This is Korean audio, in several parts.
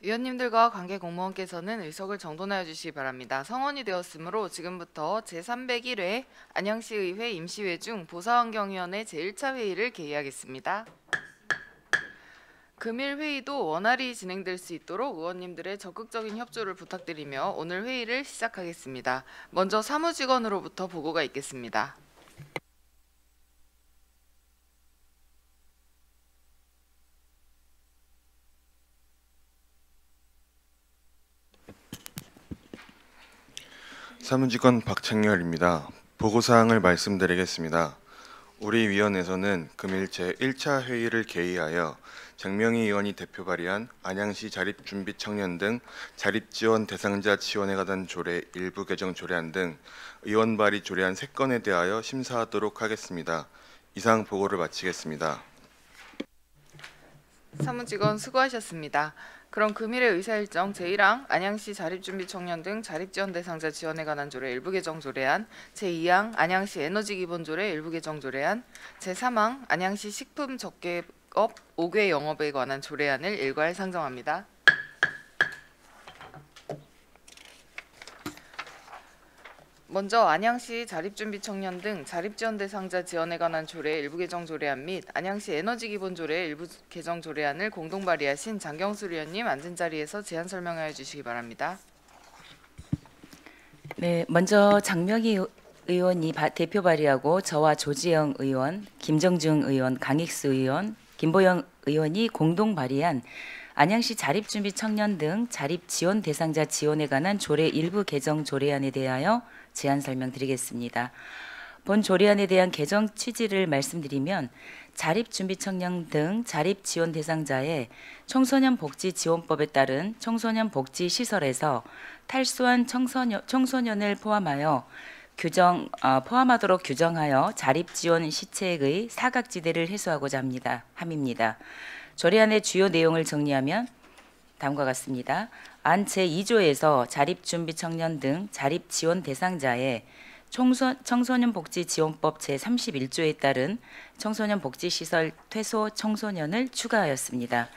위원님들과 관계 공무원께서는 의석을 정돈하여 주시기 바랍니다. 성원이 되었으므로 지금부터 제301회 안양시의회 임시회 중 보사환경위원회 제1차 회의를 개의하겠습니다. 금일 회의도 원활히 진행될 수 있도록 의원님들의 적극적인 협조를 부탁드리며 오늘 회의를 시작하겠습니다. 먼저 사무직원으로부터 보고가 있겠습니다. 사무직원 박창렬입니다. 보고사항을 말씀드리겠습니다. 우리 위원회에서는 금일 제1차 회의를 개의하여 장명희 의원이 대표 발의한 안양시 자립준비 청년 등 자립지원 대상자 지원에 관한 조례 일부 개정 조례안 등 의원 발의 조례안 3건에 대하여 심사하도록 하겠습니다. 이상 보고를 마치겠습니다. 사무직원 수고하셨습니다. 그럼 금일의 의사일정 제1항 안양시 자립준비 청년 등 자립지원 대상자 지원에 관한 조례 일부 개정 조례안, 제2항 안양시 에너지 기본 조례 일부 개정 조례안, 제3항 안양시 식품 적개업 5개 영업에 관한 조례안을 일괄 상정합니다. 먼저 안양시 자립준비 청년 등 자립지원 대상자 지원에 관한 조례 일부 개정 조례안 및 안양시 에너지 기본 조례 일부 개정 조례안을 공동 발의하신 장경술 의원님 앉은 자리에서 제안 설명하여 주시기 바랍니다. 네, 먼저 장명희 의원이 대표 발의하고 저와 조지영 의원, 김정중 의원, 강익수 의원, 김보영 의원이 공동 발의한 안양시 자립준비 청년 등 자립지원 대상자 지원에 관한 조례 일부 개정 조례안에 대하여 제안 설명드리겠습니다. 본 조례안에 대한 개정 취지를 말씀드리면 자립준비 청년 등 자립지원 대상자의 청소년 복지 지원법에 따른 청소년 복지 시설에서 탈수한 청소년을 포함하도록 규정하여 자립지원 시책의 사각지대를 해소하고자 함입니다. 조례안의 주요 내용을 정리하면 다음과 같습니다. 안 제2조에서 자립준비 청년 등 자립지원 대상자의 청소년복지지원법 제31조에 따른 청소년복지시설 퇴소 청소년을 추가하였습니다.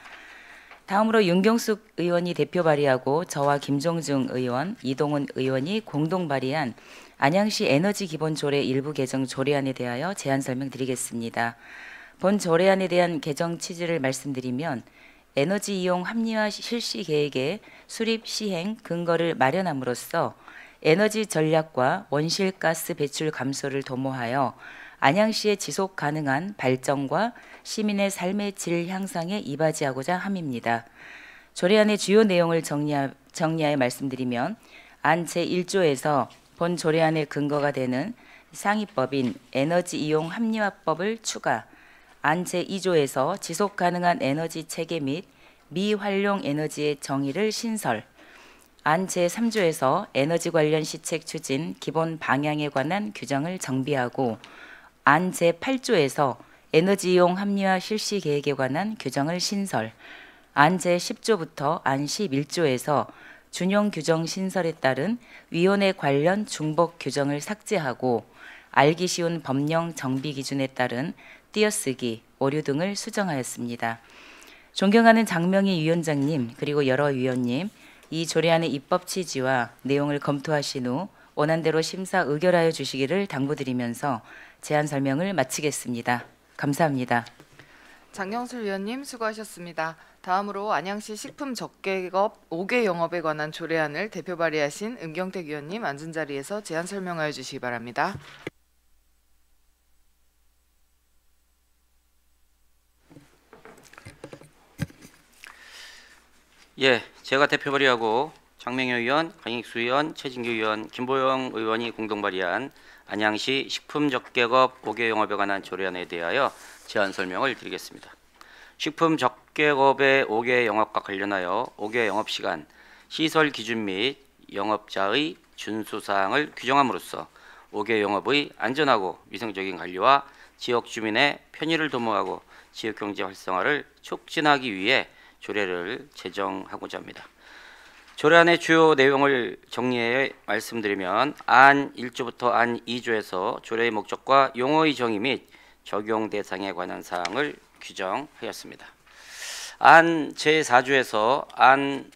다음으로 윤경숙 의원이 대표 발의하고 저와 김종중 의원, 이동훈 의원이 공동 발의한 안양시 에너지 기본 조례 일부 개정 조례안에 대하여 제안 설명드리겠습니다. 본 조례안에 대한 개정 취지를 말씀드리면 에너지 이용 합리화 실시 계획의 수립 시행 근거를 마련함으로써 에너지 전략과 온실가스 배출 감소를 도모하여 안양시의 지속 가능한 발전과 시민의 삶의 질 향상에 이바지하고자 함입니다. 조례안의 주요 내용을 정리하여 말씀드리면 안 제1조에서 본 조례안의 근거가 되는 상위법인 에너지 이용 합리화법을 추가, 안 제2조에서 지속 가능한 에너지 체계 및 미활용 에너지의 정의를 신설, 안 제3조에서 에너지 관련 시책 추진 기본 방향에 관한 규정을 정비하고, 안 제8조에서 에너지 이용 합리화 실시 계획에 관한 규정을 신설, 안 제10조부터 안 11조에서 준용 규정 신설에 따른 위원회 관련 중복 규정을 삭제하고 알기 쉬운 법령 정비 기준에 따른 띄어쓰기, 오류 등을 수정하였습니다. 존경하는 장명희 위원장님 그리고 여러 위원님, 이 조례안의 입법 취지와 내용을 검토하신 후 원안대로 심사 의결하여 주시기를 당부드리면서 제안 설명을 마치겠습니다. 감사합니다. 장경술 위원님 수고하셨습니다. 다음으로 안양시 식품 적개업 5개 영업에 관한 조례안을 대표 발의하신 은경택 위원님 앉은 자리에서 제안 설명하여 주시기 바랍니다. 예, 제가 대표 발의하고 장명희 의원, 강익수 의원, 최진규 의원, 김보영 의원이 공동 발의한 안양시 식품적개업 5개 영업에 관한 조례안에 대하여 제안 설명을 드리겠습니다. 식품적개업의 5개 영업과 관련하여 5개 영업시간, 시설 기준 및 영업자의 준수사항을 규정함으로써 5개 영업의 안전하고 위생적인 관리와 지역 주민의 편의를 도모하고 지역경제 활성화를 촉진하기 위해 조례를 제정하고자 합니다. 조례안의 주요 내용을 정리해 말씀드리면 안 1조부터 안 2조에서 조례의 목적과 용어의 정의 및 적용 대상에 관한 사항을 규정하였습니다. 안 제4조에서 안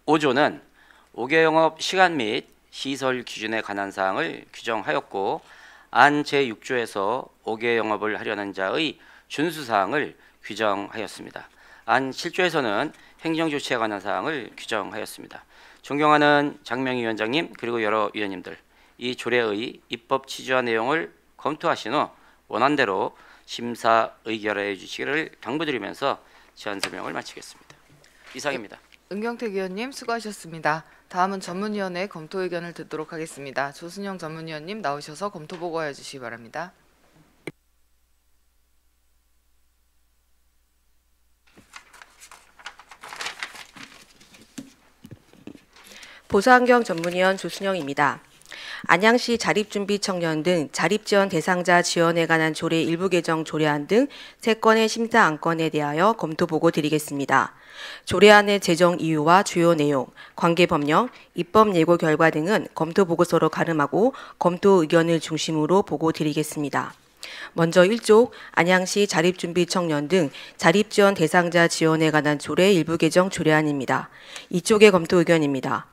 5조는 5개 영업 시간 및 시설 기준에 관한 사항을 규정하였고 안 제6조에서 5개 영업을 하려는 자의 준수 사항을 규정하였습니다. 안 7조에서는 행정 조치에 관한 사항을 규정하였습니다. 존경하는 장명희 위원장님 그리고 여러 위원님들, 이 조례의 입법 취지와 내용을 검토하신 후 원안대로 심사 의결해 주시기를 당부드리면서 제안 설명을 마치겠습니다. 이상입니다. 은경택 위원님 수고하셨습니다. 다음은 전문위원회 검토 의견을 듣도록 하겠습니다. 조순영 전문위원님 나오셔서 검토 보고해 주시기 바랍니다. 보수환경 전문위원 조순영입니다. 안양시 자립준비 청년 등 자립지원 대상자 지원에 관한 조례 일부 개정 조례안 등 3건의 심사 안건에 대하여 검토 보고 드리겠습니다. 조례안의 제정 이유와 주요 내용, 관계 법령, 입법 예고 결과 등은 검토 보고서로 가름하고 검토 의견을 중심으로 보고 드리겠습니다. 먼저 1조 안양시 자립준비 청년 등 자립지원 대상자 지원에 관한 조례 일부 개정 조례안입니다. 이쪽의 검토 의견입니다.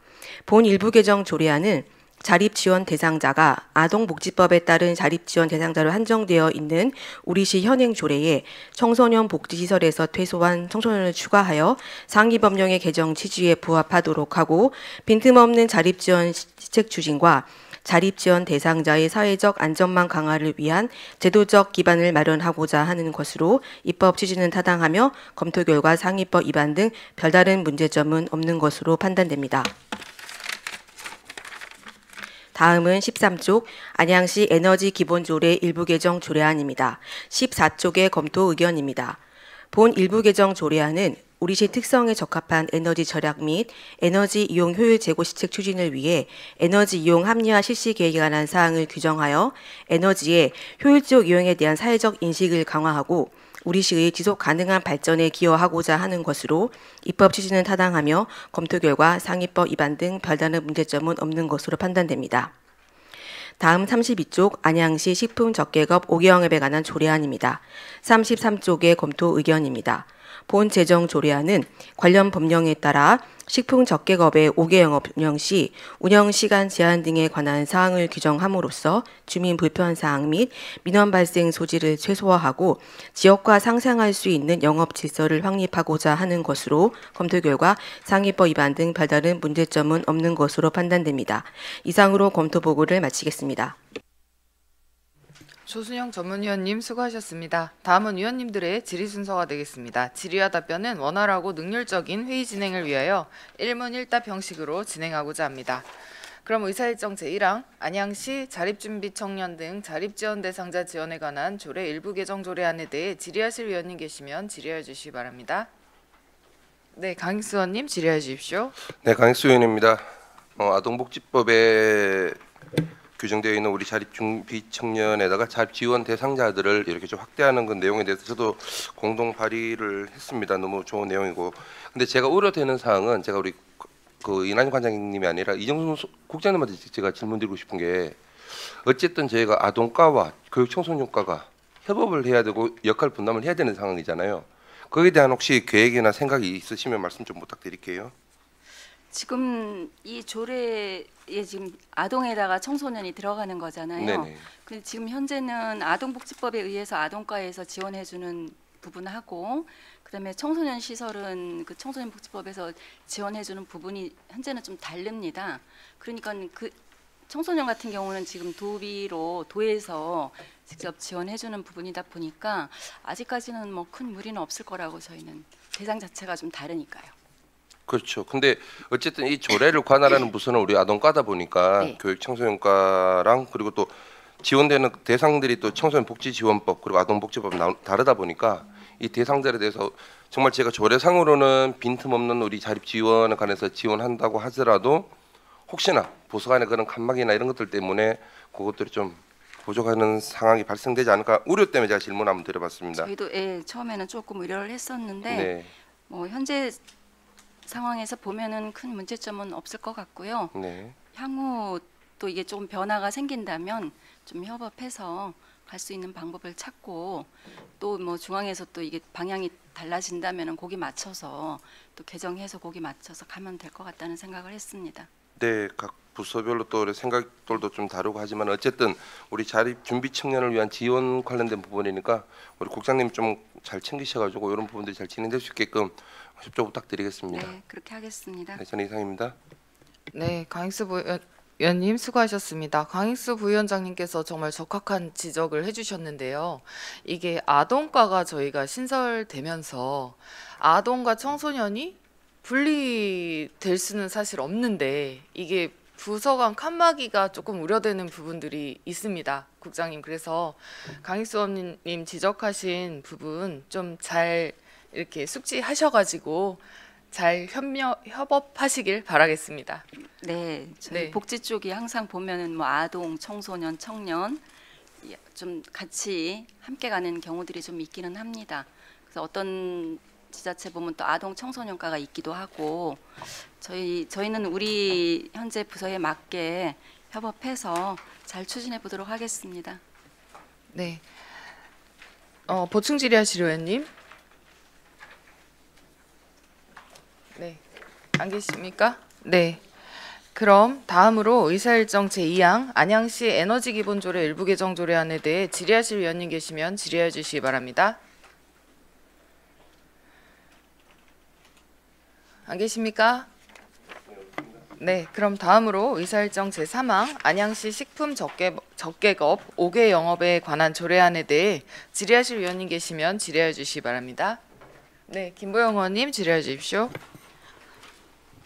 본 일부 개정 조례안은 자립지원 대상자가 아동복지법에 따른 자립지원 대상자로 한정되어 있는 우리시 현행 조례에 청소년 복지시설에서 퇴소한 청소년을 추가하여 상위 법령의 개정 취지에 부합하도록 하고 빈틈없는 자립지원 시책 추진과 자립지원 대상자의 사회적 안전망 강화를 위한 제도적 기반을 마련하고자 하는 것으로 입법 취지는 타당하며 검토 결과 상위법 위반 등 별다른 문제점은 없는 것으로 판단됩니다. 다음은 13쪽 안양시 에너지 기본조례 일부 개정 조례안입니다. 14쪽의 검토 의견입니다. 본 일부 개정 조례안은 우리시 특성에 적합한 에너지 절약 및 에너지 이용 효율 제고 시책 추진을 위해 에너지 이용 합리화 실시 계획에 관한 사항을 규정하여 에너지의 효율적 이용에 대한 사회적 인식을 강화하고 우리시의 지속 가능한 발전에 기여하고자 하는 것으로 입법 취지는 타당하며 검토 결과 상위법 위반 등 별다른 문제점은 없는 것으로 판단됩니다. 다음 32쪽 안양시 식품적계급 5개 영업에 관한 조례안입니다. 33쪽의 검토 의견입니다. 본 제정 조례안은 관련 법령에 따라 식품적계급의 5개 영업 운영 시 운영시간 제한 등에 관한 사항을 규정함으로써 주민 불편사항 및 민원 발생 소지를 최소화하고 지역과 상생할 수 있는 영업 질서를 확립하고자 하는 것으로 검토 결과 상위법 위반 등 별다른 문제점은 없는 것으로 판단됩니다. 이상으로 검토 보고를 마치겠습니다. 조순영 전문위원님 수고하셨습니다. 다음은 위원님들의 질의 순서가 되겠습니다. 질의와 답변은 원활하고 능률적인 회의 진행을 위하여 1문 1답 형식으로 진행하고자 합니다. 그럼 의사일정 제1항 안양시 자립준비 청년 등 자립지원 대상자 지원에 관한 조례 일부 개정 조례안에 대해 질의하실 위원님 계시면 질의해 주시기 바랍니다. 네, 강익수 의원님 질의해 주십시오. 네, 강익수 의원입니다. 아동복지법에 규정되어 있는 우리 자립준비 청년에다가 자립지원 대상자들을 이렇게 좀 확대하는 그 내용에 대해서 저도 공동 발의를 했습니다. 너무 좋은 내용이고, 근데 제가 우려되는 사항은 제가 우리 그 이난희 관장님이 아니라 이정순 국장님한테 제가 질문드리고 싶은 게, 어쨌든 저희가 아동과와 교육청소년과가 협업을 해야 되고 역할 분담을 해야 되는 상황이잖아요. 거기에 대한 혹시 계획이나 생각이 있으시면 말씀 좀 부탁드릴게요. 지금 이 조례에 지금 아동에다가 청소년이 들어가는 거잖아요. 네네. 근데 지금 현재는 아동복지법에 의해서 아동과에서 지원해주는 부분하고, 그다음에 청소년 시설은 그 청소년복지법에서 지원해주는 부분이 현재는 좀 다릅니다. 그러니까 그 청소년 같은 경우는 지금 도비로 도에서 직접 지원해주는 부분이다 보니까 아직까지는 뭐 큰 무리는 없을 거라고, 저희는 대상 자체가 좀 다르니까요. 그렇죠. 근데 어쨌든 이 조례를 관할하는 부서는 우리 아동과다 보니까 네. 교육청소년과랑 그리고 또 지원되는 대상들이 또 청소년복지지원법 그리고 아동복지법 다르다 보니까 이 대상들에 대해서 정말 제가 조례상으로는 빈틈없는 우리 자립지원에 관해서 지원한다고 하더라도 혹시나 보수간의 그런 칸막이나 이런 것들 때문에 그것들이 좀 부족하는 상황이 발생되지 않을까 우려 때문에 제가 질문 한번 드려봤습니다. 저희도 처음에는 조금 우려를 했었는데 네. 뭐 현재 상황에서 보면은 큰 문제점은 없을 것 같고요. 네. 향후 또 이게 좀 변화가 생긴다면 좀 협업해서 갈 수 있는 방법을 찾고 또 뭐 중앙에서 또 이게 방향이 달라진다면은 거기 맞춰서 또 개정해서 거기 맞춰서 가면 될 것 같다는 생각을 했습니다. 네, 각 부서별로 또 생각들도 좀 다르고 하지만 어쨌든 우리 자립 준비 청년을 위한 지원 관련된 부분이니까 우리 국장님 좀 잘 챙기셔가지고 이런 부분들이 잘 진행될 수 있게끔 협조 부탁드리겠습니다. 네, 그렇게 하겠습니다. 네, 저는 이상입니다. 네, 강익수 부위원님 수고하셨습니다. 강익수 부위원장님께서 정말 적합한 지적을 해주셨는데요. 이게 아동과가 저희가 신설되면서 아동과 청소년이 분리될 수는 사실 없는데 이게 부서 간 칸막이가 조금 우려되는 부분들이 있습니다. 국장님, 그래서 강익수 의원님 지적하신 부분 좀 잘 이렇게 숙지하셔가지고 잘 협업하시길 바라겠습니다. 네, 저희 네. 복지 쪽이 항상 보면은 뭐 아동, 청소년, 청년 좀 같이 함께 가는 경우들이 좀 있기는 합니다. 그래서 어떤 지자체 보면 또 아동 청소년과가 있기도 하고 저희는 우리 현재 부서에 맞게 협업해서 잘 추진해 보도록 하겠습니다. 네. 보충 질의하실 의원님. 네. 안 계십니까? 네. 그럼 다음으로 의사일정 제2항 안양시 에너지 기본조례 일부 개정 조례안에 대해 질의하실 위원님 계시면 질의해 주시기 바랍니다. 안 계십니까? 네, 그럼 다음으로 의사일정 제3항 안양시 식품 적개업 5개 영업에 관한 조례안에 대해 질의하실 위원님 계시면 질의해 주시기 바랍니다. 네, 김보영 의원님 질의해 주십시오.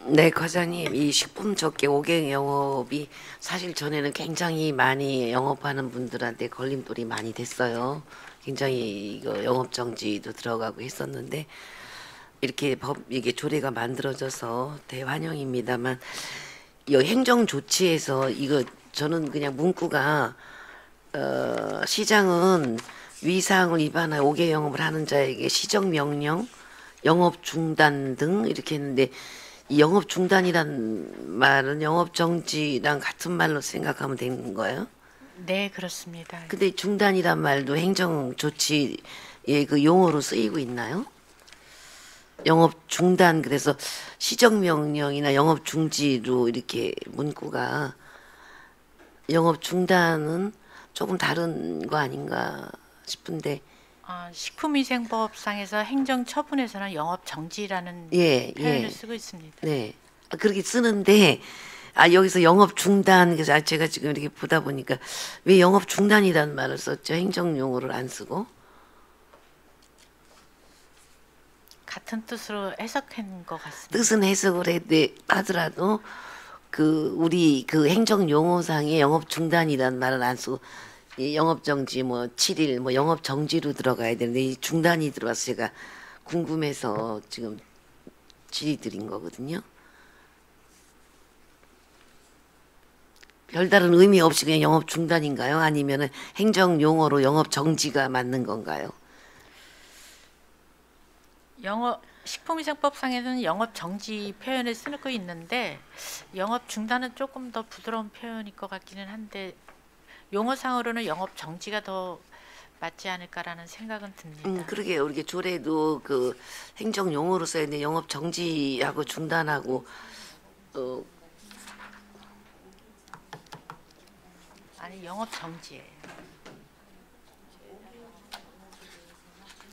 네, 과장님, 이 식품 적개 5개 영업이 사실 전에는 굉장히 많이 영업하는 분들한테 걸림돌이 많이 됐어요. 굉장히 이거 영업 정지도 들어가고 했었는데 이렇게 이게 조례가 만들어져서 대환영입니다만 이 행정 조치에서 이거 저는 그냥 문구가 시장은 위사항을 위반하여 5개 영업을 하는 자에게 시정 명령, 영업 중단 등 이렇게 했는데 이 영업 중단이란 말은 영업 정지랑 같은 말로 생각하면 되는 거예요? 네, 그렇습니다. 근데 중단이란 말도 행정 조치의 그 용어로 쓰이고 있나요? 영업 중단, 그래서 시정 명령이나 영업 중지로 이렇게 문구가 영업 중단은 조금 다른 거 아닌가 싶은데. 식품위생법상에서 행정처분에서는 영업 정지라는 예, 표현을 예. 쓰고 있습니다. 네, 그렇게 쓰는데 여기서 영업 중단, 그래서 제가 지금 이렇게 보다 보니까 왜 영업 중단이라는 말을 썼죠? 행정 용어를 안 쓰고. 같은 뜻으로 해석한 것 같습니다. 뜻은 해석을 하더라도 우리 행정 용어상의 영업 중단이라는 말을 안 쓰고 이 영업 정지 뭐 7일 뭐 영업 정지로 들어가야 되는데 이 중단이 들어와서 제가 궁금해서 지금 질의 드린 거거든요. 별다른 의미 없이 그냥 영업 중단인가요? 아니면은 행정 용어로 영업 정지가 맞는 건가요? 식품위생법상에서는 영업 정지 표현을 쓰고 있는데 영업 중단은 조금 더 부드러운 표현일 것 같기는 한데 용어상으로는 영업 정지가 더 맞지 않을까라는 생각은 듭니다. 그러게요. 우리 조례도 그 행정 용어로 써야 되는데 영업 정지하고 중단하고 아니, 영업 정지예요.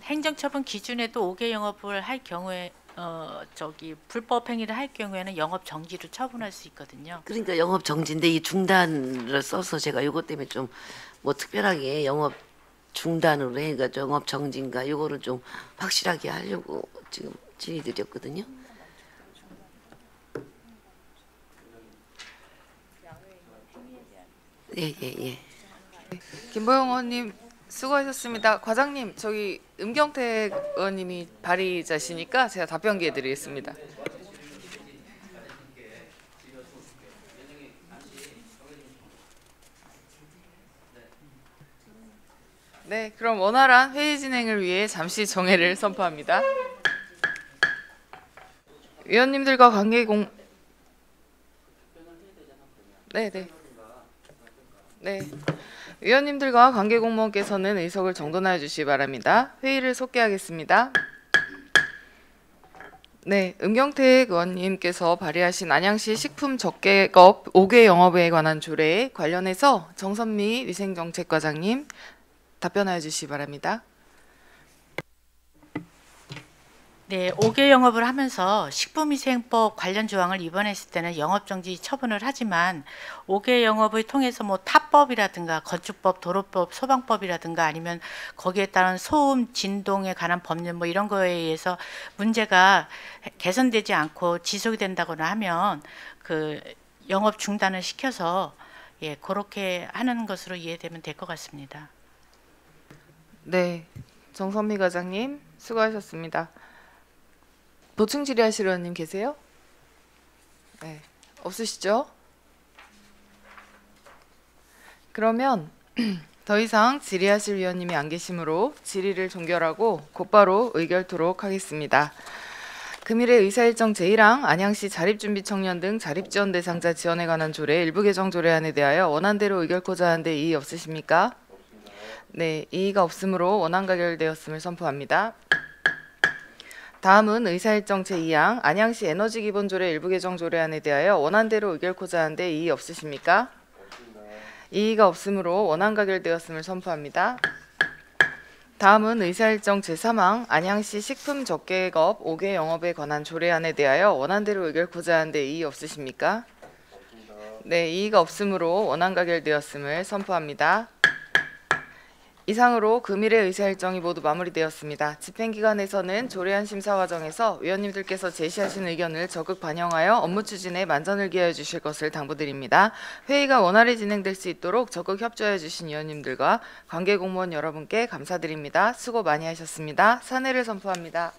행정처분 기준에도 5개 영업을 할 경우에 불법 행위를 할 경우에는 영업 정지로 처분할 수 있거든요. 그러니까 영업 정지인데 이 중단을 써서 제가 이것 때문에 좀 뭐 특별하게 영업 중단으로 해가 영업 정지인가 이거를 좀 확실하게 하려고 지금 질의드렸거든요. 예, 예, 예. 김보영 의원님 수고하셨습니다. 과장님, 저기 음경택 의원님이 발의자시니까 제가 답변 기회 드리겠습니다. 네, 그럼 원활한 회의 진행을 위해 잠시 정회를 선포합니다. 위원님들과 네. 위원님들과 관계 공무원께서는 의석을 정돈하여 주시기 바랍니다. 회의를 속개하겠습니다. 네, 음경택 의원님께서 발의하신 안양시 식품 적개업 5개 영업에 관한 조례에 관련해서 정선미 위생정책과장님 답변하여 주시기 바랍니다. 네, 5개 영업을 하면서 식품위생법 관련 조항을 위반했을 때는 영업정지 처분을 하지만 5개 영업을 통해서 뭐 타법이라든가 건축법, 도로법, 소방법이라든가 아니면 거기에 따른 소음, 진동에 관한 법률 뭐 이런 거에 의해서 문제가 개선되지 않고 지속이 된다거나 하면 그 영업 중단을 시켜서 예, 그렇게 하는 것으로 이해되면 될 것 같습니다. 네, 정선미 과장님 수고하셨습니다. 보충 질의하실 의원님 계세요? 네, 없으시죠? 그러면 더 이상 질의하실 위원님이 안 계시므로 질의를 종결하고 곧바로 의결토록 하겠습니다. 금일의 의사일정 제1항 안양시 자립준비 청년 등 자립지원 대상자 지원에 관한 조례 일부 개정 조례안에 대하여 원안대로 의결코자 하는데 이의 없으십니까? 네, 이의가 없으므로 원안 가결되었음을 선포합니다. 다음은 의사일정 제2항 안양시 에너지기본조례 일부 개정 조례안에 대하여 원안대로 의결코자 하는데 이의 없으십니까? 이의가 없으므로 원안 가결되었음을 선포합니다. 다음은 의사일정 제3항 안양시 식품 적개업 5개 영업에 관한 조례안에 대하여 원안대로 의결코자 하는데 이의 없으십니까? 네, 이의가 없으므로 원안 가결되었음을 선포합니다. 이상으로 금일의 의사일정이 모두 마무리되었습니다. 집행기관에서는 조례안 심사 과정에서 위원님들께서 제시하신 의견을 적극 반영하여 업무 추진에 만전을 기하여 주실 것을 당부드립니다. 회의가 원활히 진행될 수 있도록 적극 협조해 주신 위원님들과 관계 공무원 여러분께 감사드립니다. 수고 많이 하셨습니다. 사내를 선포합니다.